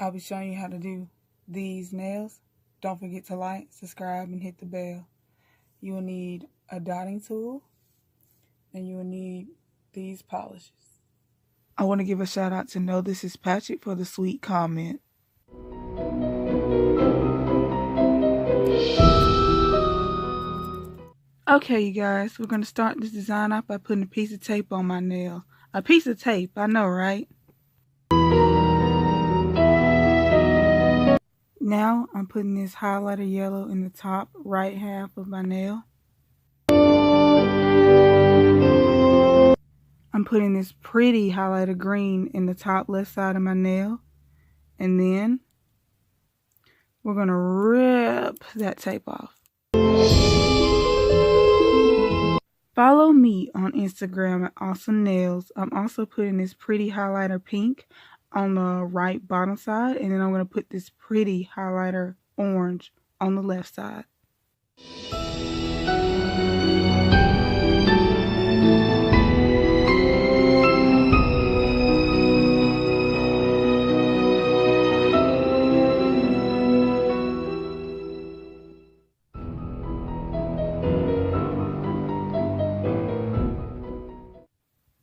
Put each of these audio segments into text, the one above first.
I'll be showing you how to do these nails. Don't forget to like, subscribe, and hit the bell. You will need a dotting tool, and you will need these polishes. I want to give a shout out to Know This Is Patrick for the sweet comment. Okay, you guys, we're going to start this design off by putting a piece of tape on my nail. A piece of tape, I know, right? Now I'm putting this highlighter yellow in the top right half of my nail. I'm putting this pretty highlighter green in the top left side of my nail. And then we're going to rip that tape off. Follow me on Instagram at Awesome Nails. I'm also putting this pretty highlighter pink on the right bottom side, and then I'm going to put this pretty highlighter orange on the left side.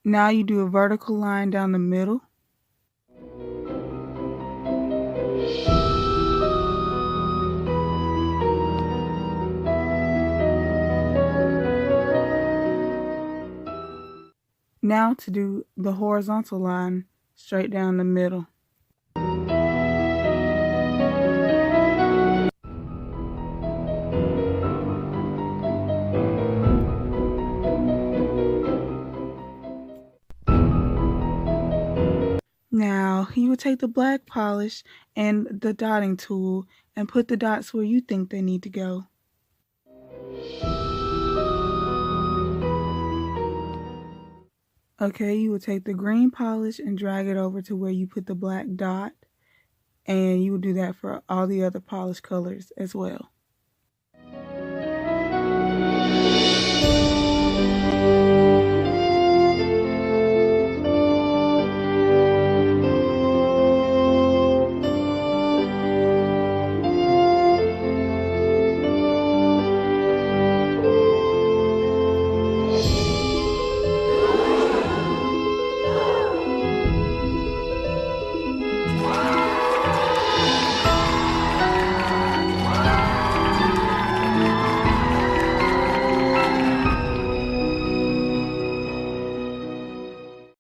Now you do a vertical line down the middle. Now to do the horizontal line straight down the middle. Now you will take the black polish and the dotting tool and put the dots where you think they need to go. Okay, you will take the green polish and drag it over to where you put the black dot, and you will do that for all the other polish colors as well.